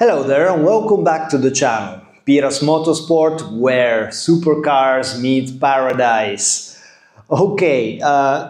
Hello there and welcome back to the channel, PIRAS Motorsport, where supercars meet paradise. Okay,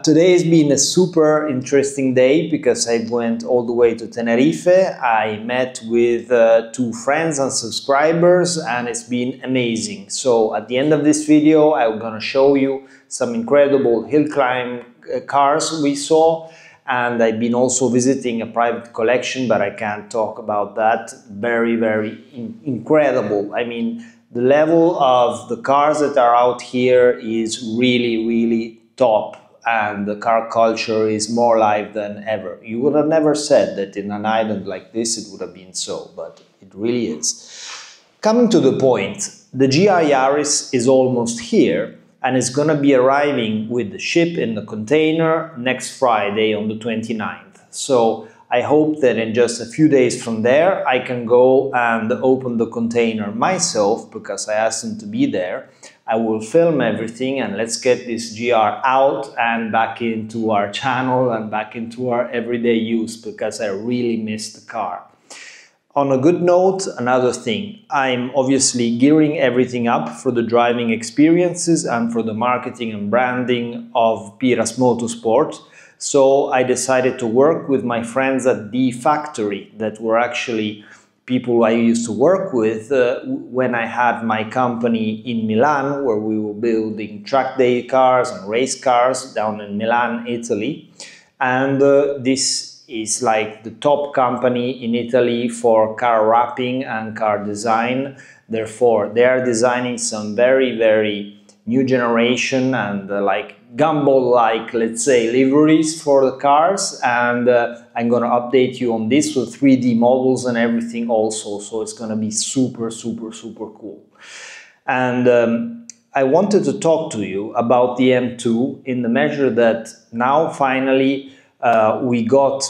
today has been a super interesting day because I went all the way to Tenerife. I met with two friends and subscribers and it's been amazing. So at the end of this video I'm gonna show you some incredible hill climb cars we saw. And I've been also visiting a private collection, but I can't talk about that. Very incredible. I mean, the level of the cars that are out here is really top, and the car culture is more alive than ever. You would have never said that in an island like this it would have been so, but it really is. Coming to the point, the GR Yaris is almost here, and it's gonna be arriving with the ship in the container next Friday on the 29th. So I hope that in just a few days from there I can go and open the container myself because I asked them to be there. I will film everything and let's get this GR out and back into our channel and back into our everyday use because I really miss the car. On a good note, another thing, I'm obviously gearing everything up for the driving experiences and for the marketing and branding of PIRAS Motorsport. So I decided to work with my friends at the factory that were actually people I used to work with when I had my company in Milan, where we were building track day cars and race cars down in Milan, Italy. And this is like the top company in Italy for car wrapping and car design. Therefore, they are designing some very new generation and like gumball-like, let's say, liveries for the cars. And I'm gonna update you on this with 3D models and everything also. So it's gonna be super cool. And I wanted to talk to you about the M2 in the measure that now finally we got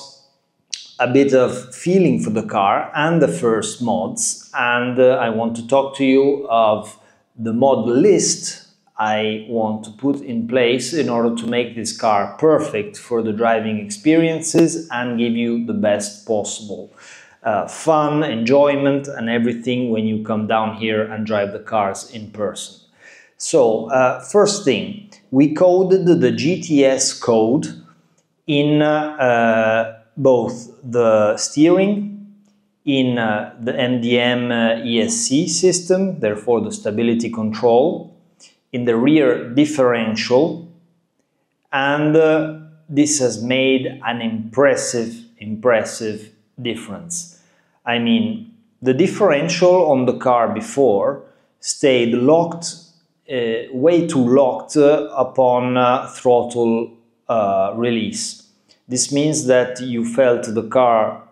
a bit of feeling for the car and the first mods, and I want to talk to you of the mod list I want to put in place in order to make this car perfect for the driving experiences and give you the best possible fun, enjoyment and everything when you come down here and drive the cars in person. So first thing, we coded the GTS code in both the steering, in the MDM ESC system, therefore the stability control, in the rear differential, and this has made an impressive difference. I mean, the differential on the car before stayed locked, way too locked upon throttle release. This means that you felt the car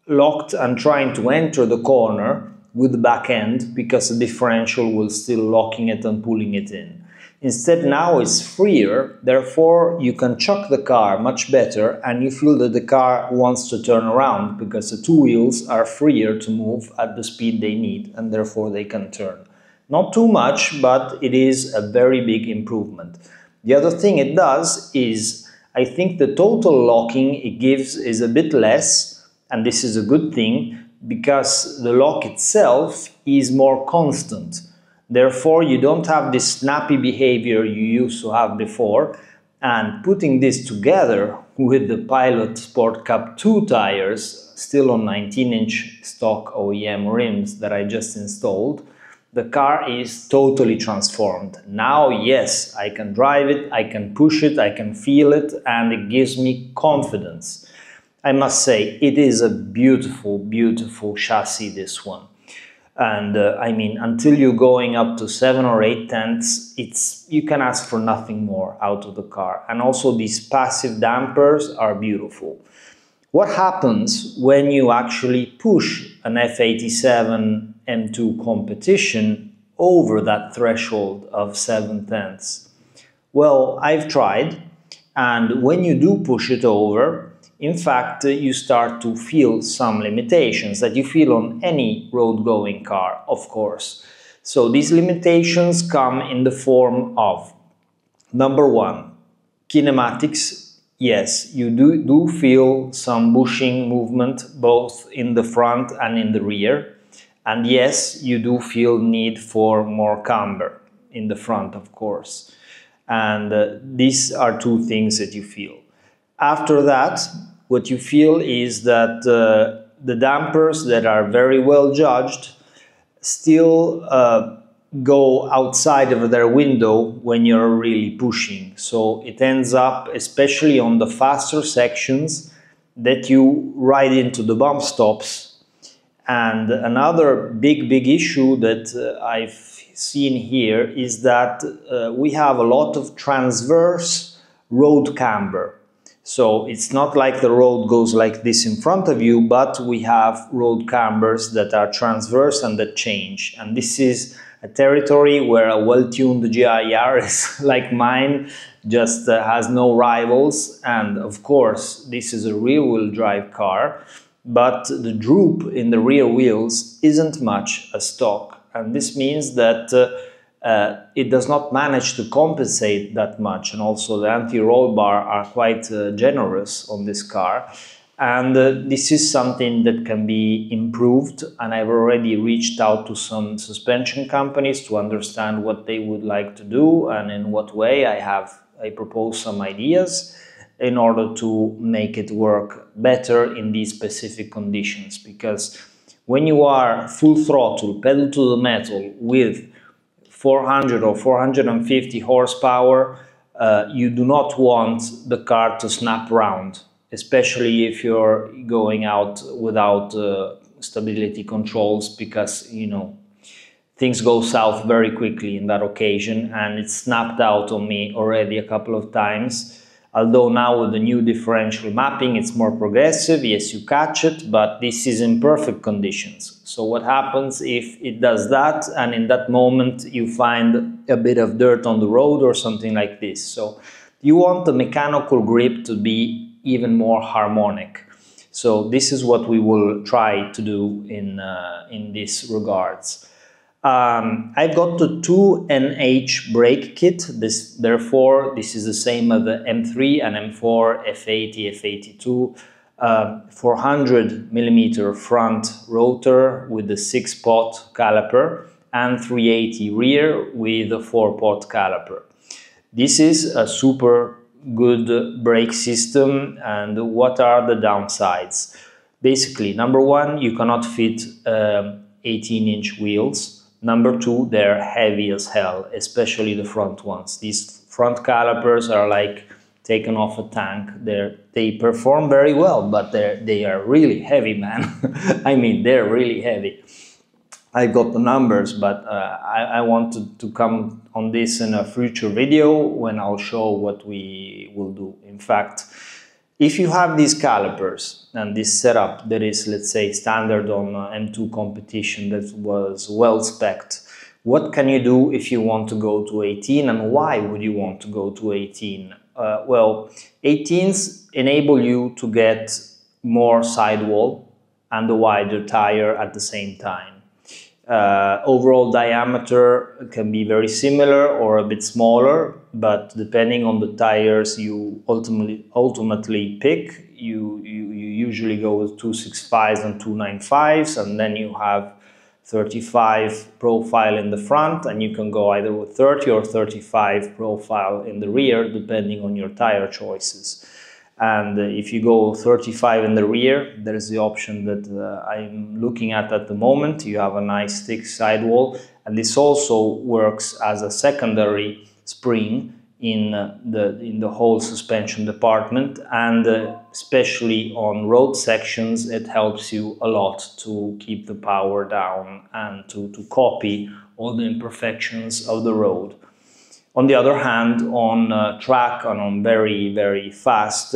locked and trying to enter the corner with the back end because the differential was still locking it and pulling it in. Instead now it's freer, therefore you can chuck the car much better and you feel that the car wants to turn around because the two wheels are freer to move at the speed they need and therefore they can turn. Not too much, but it is a very big improvement. The other thing it does is I think the total locking it gives is a bit less, and this is a good thing because the lock itself is more constant. Therefore, you don't have this snappy behavior you used to have before, and putting this together with the Pilot Sport CUP 2 tires, still on 19-inch stock OEM rims that I just installed, the car is totally transformed. Now, yes, I can drive it, I can push it, I can feel it, and it gives me confidence. I must say, it is a beautiful chassis, this one. And I mean, until you're going up to 7 or 8 tenths, you can ask for nothing more out of the car. And also these passive dampers are beautiful. What happens when you actually push an F87 M2 Competition over that threshold of 7 tenths? Well, I've tried, and when you do push it over, in fact, you start to feel some limitations that you feel on any road-going car, of course. So these limitations come in the form of, number one, kinematics yes, you do feel some bushing movement both in the front and in the rear. And yes, you do feel need for more camber in the front, of course. And these are two things that you feel. After that, what you feel is that the dampers that are very well judged still go outside of their window when you're really pushing. So it ends up, especially on the faster sections, that you ride into the bump stops. And another big issue that I've seen here is that we have a lot of transverse road camber. So it's not like the road goes like this in front of you, but we have road cambers that are transverse and that change. And this is a territory where a well-tuned GI Yaris like mine just has no rivals. And of course, this is a rear-wheel drive car, but the droop in the rear wheels isn't much a stock. And this means that it does not manage to compensate that much, and also the anti-roll bar are quite generous on this car, and this is something that can be improved, and I've already reached out to some suspension companies to understand what they would like to do and in what way. I propose some ideas in order to make it work better in these specific conditions, because when you are full throttle, pedal to the metal with 400 or 450 horsepower, you do not want the car to snap round, especially if you're going out without stability controls, because, you know, things go south very quickly in that occasion, and it snapped out on me already a couple of times. Although now with the new differential mapping, it's more progressive. Yes, you catch it, but this is in perfect conditions. So what happens if it does that, and in that moment you find a bit of dirt on the road or something like this? So you want the mechanical grip to be even more harmonic. So this is what we will try to do in these regards. I've got the 2NH brake kit. Therefore, this is the same as the M3 and M4, F80, F82, 400mm front rotor with the 6-pot caliper and 380 rear with a 4-pot caliper. This is a super good brake system. And what are the downsides? Basically, number one, you cannot fit 18-inch wheels. Number two, they're heavy as hell, especially the front ones. These front calipers are like taken off a tank. They perform very well, but they are really heavy, man. I mean, they're really heavy. I got the numbers, but I wanted to come on this in a future video when I'll show what we will do. In fact, if you have these calipers and this setup that is, let's say, standard on M2 Competition, that was well spec'd, what can you do if you want to go to 18, and why would you want to go to 18? Well, 18s enable you to get more sidewall and a wider tire at the same time. Overall diameter can be very similar or a bit smaller, but depending on the tires you ultimately pick, you usually go with 265s and 295s, and then you have 35 profile in the front, and you can go either with 30 or 35 profile in the rear, depending on your tire choices. And if you go 35 in the rear, there is the option that I'm looking at the moment. You have a nice thick sidewall, and this also works as a secondary spring in the whole suspension department, and especially on road sections it helps you a lot to keep the power down and to copy all the imperfections of the road. On the other hand, on track and on very fast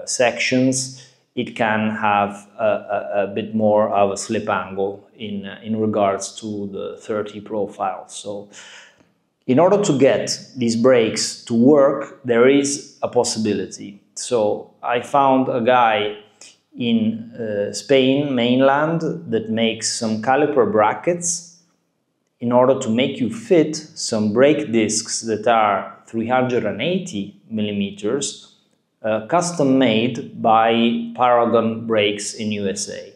sections, it can have a bit more of a slip angle in regards to the 30 profile. So in order to get these brakes to work, there is a possibility. So I found a guy in Spain mainland that makes some caliper brackets in order to make you fit some brake discs that are 380 millimeters custom made by Paragon Brakes in USA.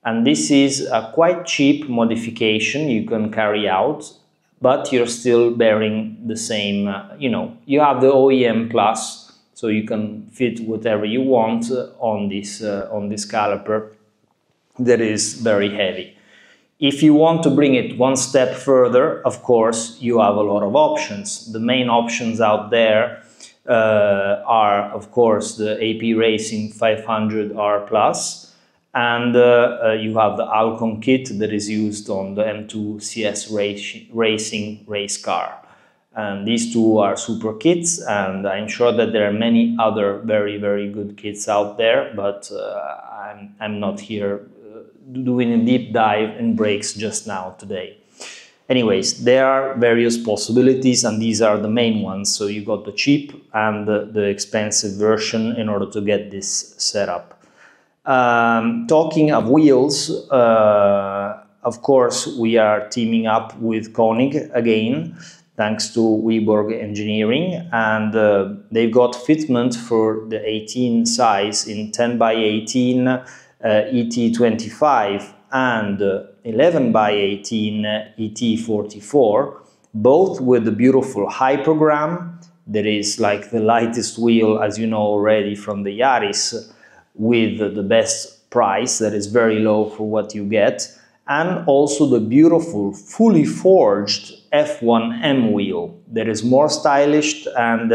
And this is a quite cheap modification you can carry out, but you're still bearing the same, you have the OEM plus, so you can fit whatever you want on this caliper that is very heavy. If you want to bring it one step further, of course, you have a lot of options. The main options out there are, of course, the AP Racing 500R Plus, and you have the Alcon kit that is used on the M2CS racing race car. And these two are super kits, and I'm sure that there are many other very, very good kits out there, but I'm not here doing a deep dive in brakes just now today. Anyways, there are various possibilities, and these are the main ones. So you got the cheap and the expensive version in order to get this set up. Talking of wheels, of course, we are teaming up with KONIG again, thanks to WIBORG Engineering, and they've got fitment for the 18 size in 10 by 18 ET25 and 11 by 18 ET44, both with the beautiful Hypergram, that is like the lightest wheel, as you know already, from the Yaris, with the best price that is very low for what you get, and also the beautiful fully forged F1M wheel that is more stylish and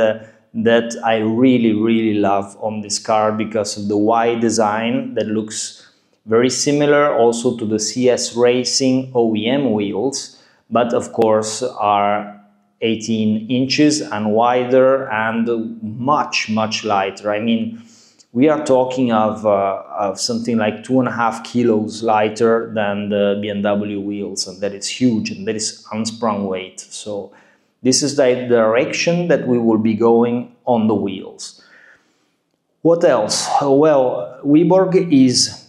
that I really love on this car because of the Y design that looks very similar also to the CS Racing OEM wheels, but of course are 18 inches and wider and much lighter. I mean, we are talking of something like 2.5 kilos lighter than the BMW wheels, and that is huge, and that is unsprung weight. So this is the direction that we will be going on the wheels. What else? Well, WIBORG is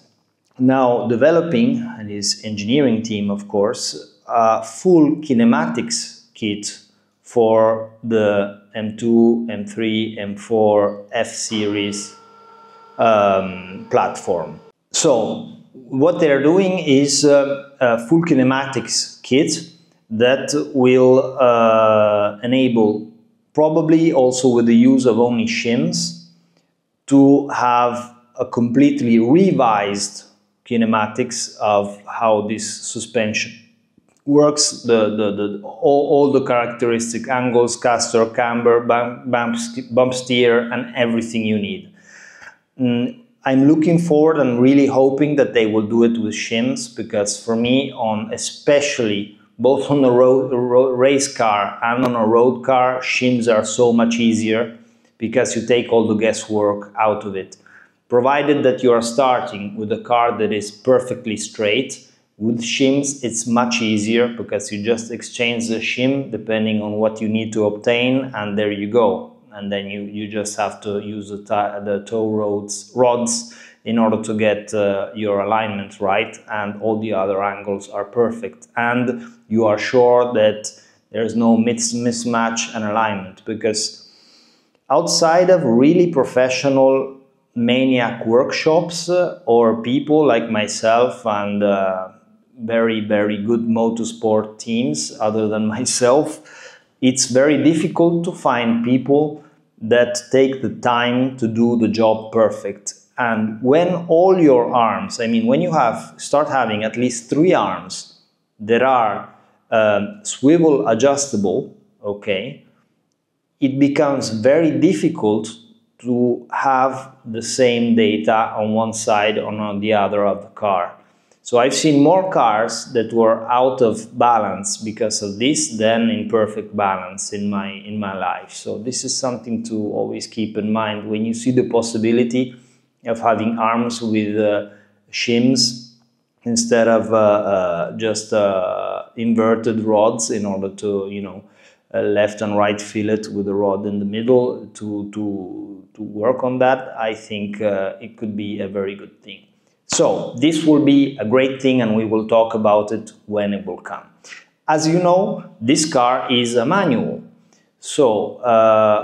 now developing, and his engineering team, of course, a full kinematics kit for the M2, M3, M4, F series platform. So what they're doing is a full kinematics kit that will enable, probably also with the use of only shims, to have a completely revised kinematics of how this suspension works, all the characteristic angles, caster, camber, bump steer, and everything you need. I'm looking forward and really hoping that they will do it with shims, because for me, especially both on a race car and on a road car, shims are so much easier because you take all the guesswork out of it. Provided that you are starting with a car that is perfectly straight, with shims it's much easier because you just exchange the shim depending on what you need to obtain, and there you go. And then you just have to use the tow rods in order to get your alignment right, and all the other angles are perfect. And you are sure that there's no mismatch and alignment, because outside of really professional maniac workshops or people like myself and very good motorsport teams other than myself, it's very difficult to find people that take the time to do the job perfect. And when all your arms, I mean, when you start having at least 3 arms that are swivel adjustable, okay, it becomes very difficult to have the same data on one side or on the other of the car. So I've seen more cars that were out of balance because of this than in perfect balance in my life. So this is something to always keep in mind when you see the possibility of having arms with shims instead of just inverted rods in order to, you know, left and right fillet with a rod in the middle to work on that. I think it could be a very good thing. So this will be a great thing, and we will talk about it when it will come. As you know, this car is a manual. So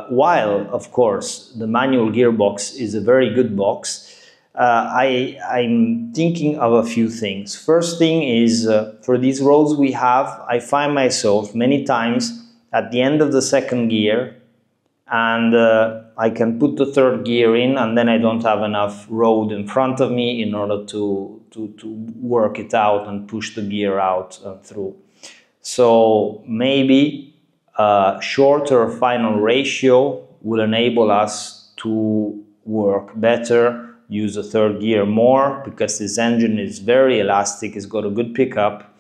while of course the manual gearbox is a very good box, I'm thinking of a few things. First thing is, for these roads we have, I find myself many times at the end of the second gear, and I can put the third gear in, and then I don't have enough road in front of me in order to work it out and push the gear out through. So maybe a shorter final ratio will enable us to work better, use the third gear more, because this engine is very elastic, it's got a good pickup,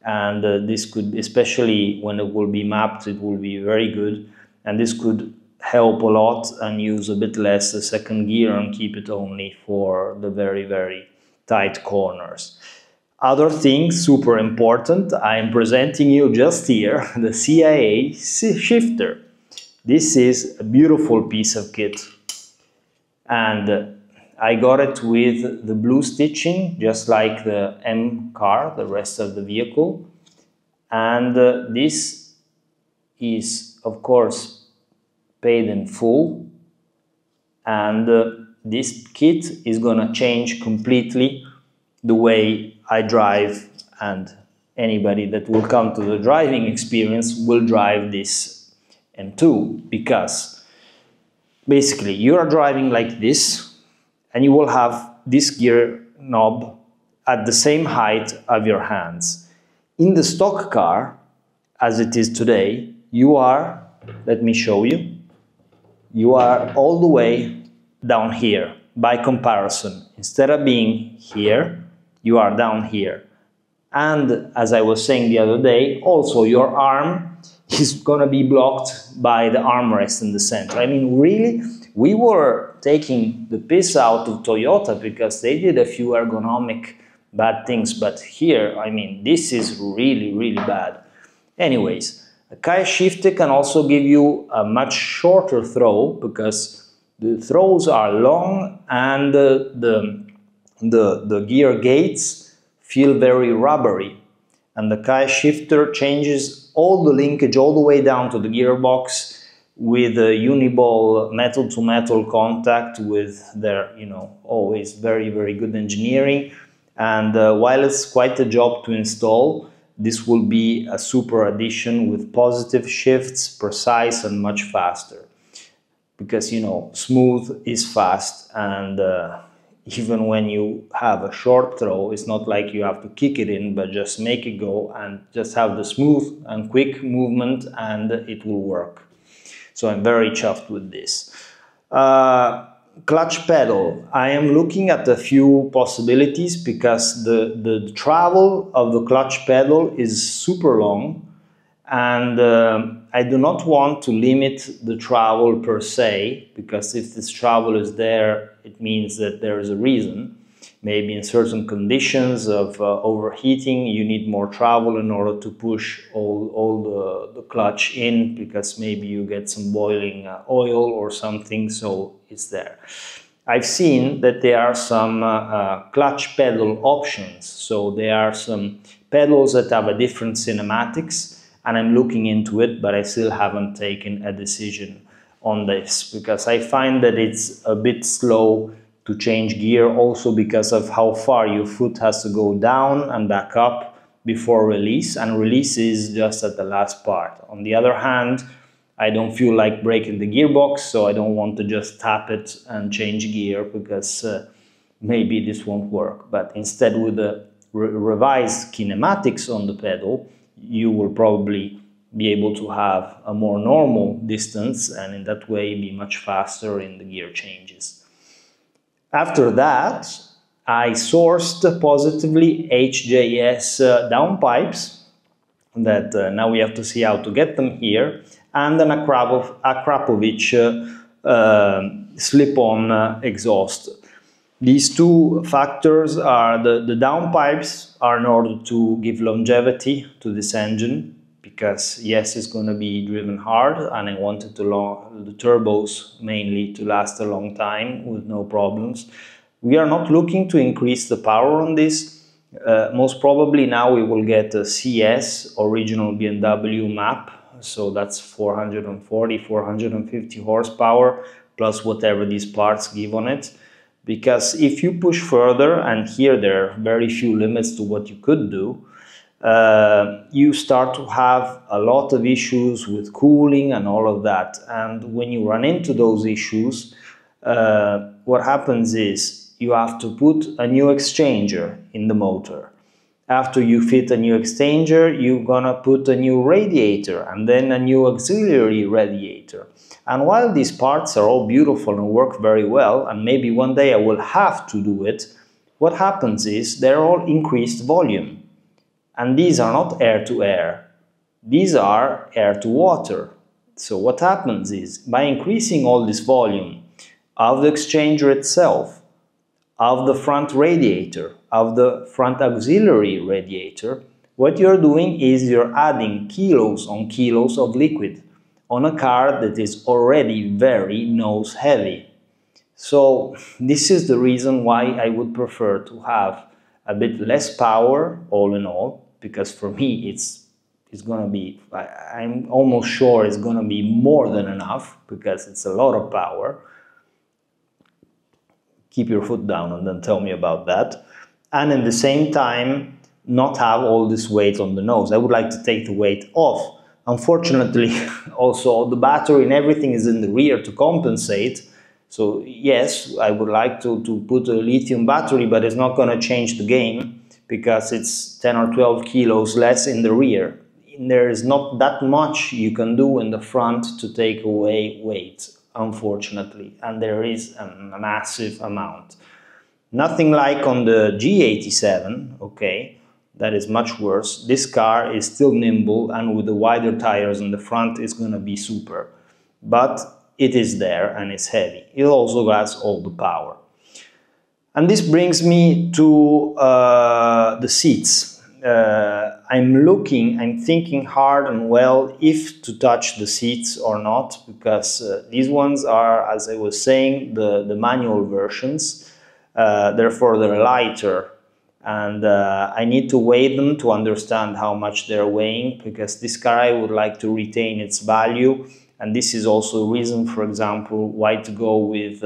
and this could, especially when it will be mapped, it will be very good, and this could help a lot, and use a bit less the second gear and keep it only for the very, very tight corners. Other things super important, I am presenting you just here the CAE Shifter. This is a beautiful piece of kit, and I got it with the blue stitching, just like the M car, the rest of the vehicle. And this is, of course, paid in full. And this kit is gonna change completely the way I drive, and anybody that will come to the driving experience will drive this M2, because basically you are driving like this, and you will have this gear knob at the same height of your hands. In the stock car, as it is today, you are, let me show you, you are all the way down here. By comparison, instead of being here, you are down here. And as I was saying the other day, also your arm is gonna be blocked by the armrest in the center. I mean, really, we were taking the piss out of Toyota because they did a few ergonomic bad things, but here, I mean, this is really, really bad. Anyways, a KAE Shifter can also give you a much shorter throw, because the throws are long, and the gear gates feel very rubbery. And the KAE Shifter changes all the linkage all the way down to the gearbox, with a uniball metal-to-metal contact with their, you know, always very, very good engineering. And while it's quite a job to install, this will be a super addition with positive shifts, precise and much faster. Because, you know, smooth is fast, and even when you have a short throw, it's not like you have to kick it in, but just make it go and just have the smooth and quick movement, and it will work. So I'm very chuffed with this. Clutch pedal. I am looking at a few possibilities, because the travel of the clutch pedal is super long, and I do not want to limit the travel per se, because if this travel is there, it means that there is a reason. Maybe in certain conditions of overheating, you need more travel in order to push all the clutch in, because maybe you get some boiling oil or something, so it's there. I've seen that there are some clutch pedal options, so there are some pedals that have a different cinematics, and I'm looking into it, but I still haven't taken a decision on this, because I find that it's a bit slow to change gear, also because of how far your foot has to go down and back up before release, and release is just at the last part. On the other hand, I don't feel like breaking the gearbox, so I don't want to just tap it and change gear, because maybe this won't work. But instead, with the revised kinematics on the pedal, you will probably be able to have a more normal distance, and in that way be much faster in the gear changes. After that, I sourced positively HJS downpipes, that now we have to see how to get them here, and an Akrapovič slip-on exhaust. These two factors are the downpipes are in order to give longevity to this engine, because yes, it's going to be driven hard, and I wanted the turbos mainly to last a long time with no problems. We are not looking to increase the power on this. Most probably now we will get a CS, original BMW map, so that's 440, 450 horsepower, plus whatever these parts give on it. Because if you push further, and here there are very few limits to what you could do, you start to have a lot of issues with cooling and all of that. And when you run into those issues, what happens is you have to put a new exchanger in the motor. After you fit a new exchanger, you're gonna put a new radiator and then a new auxiliary radiator. And while these parts are all beautiful and work very well, and maybe one day I will have to do it, what happens is they're all increased volume. And these are not air to air, these are air to water. So what happens is, by increasing all this volume of the exchanger itself, of the front radiator, of the front auxiliary radiator, what you're doing is you're adding kilos on kilos of liquid on a car that is already very nose heavy. So this is the reason why I would prefer to have a bit less power all in all, because for me it's gonna be, I'm almost sure it's gonna be more than enough, because it's a lot of power. Keep your foot down and then tell me about that. And at the same time, not have all this weight on the nose. I would like to take the weight off. Unfortunately, also the battery and everything is in the rear to compensate. So yes, I would like to put a lithium battery, but it's not going to change the game, because it's 10 or 12 kilos less in the rear. There is not that much you can do in the front to take away weight, unfortunately, and there is a massive amount. Nothing like on the G87, okay, that is much worse. This car is still nimble, and with the wider tires in the front is going to be super. But it is there and it's heavy. It also has all the power. And this brings me to the seats. I'm thinking hard and well if to touch the seats or not, because these ones are, as I was saying, the manual versions. Therefore they're lighter, and I need to weigh them to understand how much they're weighing, because this car I would like to retain its value, and this is also a reason, for example, why to go with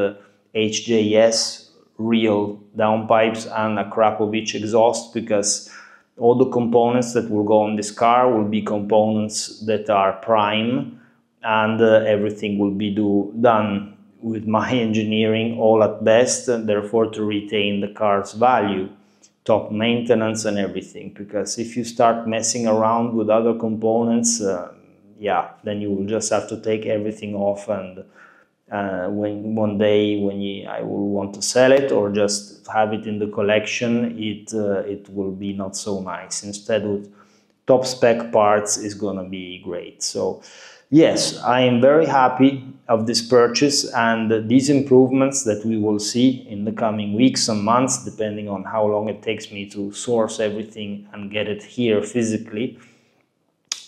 HJS real downpipes and Akrapovič exhaust, because all the components that will go on this car will be components that are prime, and everything will be done with my engineering all at best, and therefore to retain the car's value, top maintenance and everything. Because if you start messing around with other components, yeah, then you will just have to take everything off, and when one day I will want to sell it or just have it in the collection, it will be not so nice. Instead, with top spec parts is gonna be great. So yes, I am very happy of this purchase, and these improvements that we will see in the coming weeks and months, depending on how long it takes me to source everything and get it here physically.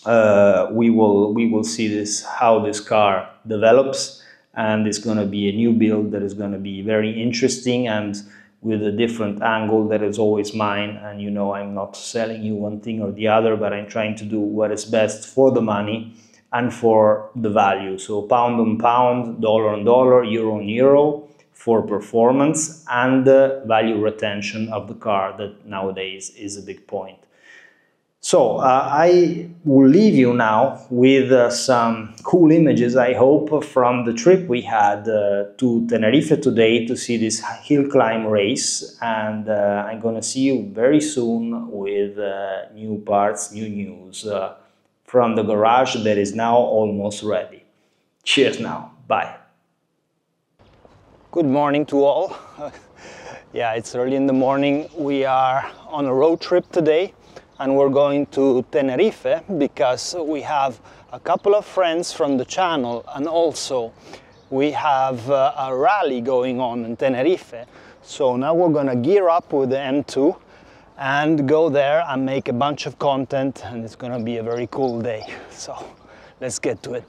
We will see how this car develops, and it's going to be a new build that is going to be very interesting and with a different angle that is always mine. And you know, I'm not selling you one thing or the other, but I'm trying to do what is best for the money and for the value. So pound on pound, dollar on dollar, euro on euro, for performance and the value retention of the car, that nowadays is a big point. So I will leave you now with some cool images, I hope, from the trip we had to Tenerife today to see this hill climb race. And I'm gonna see you very soon with new parts, new news from the garage that is now almost ready. Cheers now, bye. Good morning to all. Yeah, it's early in the morning. We are on a road trip today, and we're going to Tenerife because we have a couple of friends from the channel, and also we have a rally going on in Tenerife. So now we're gonna gear up with the M2 and go there and make a bunch of content, and it's gonna be a very cool day. So let's get to it.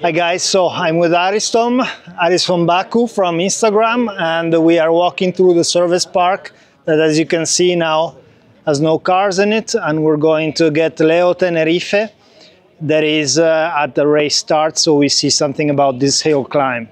Hi guys, so I'm with Aris from Baku from Instagram, and we are walking through the service park that, as you can see now, has no cars in it, and we're going to get Leo Tenerife that is at the race start, so we see something about this hill climb.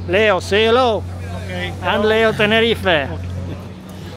Leo, say hello. Okay. And Leo Tenerife.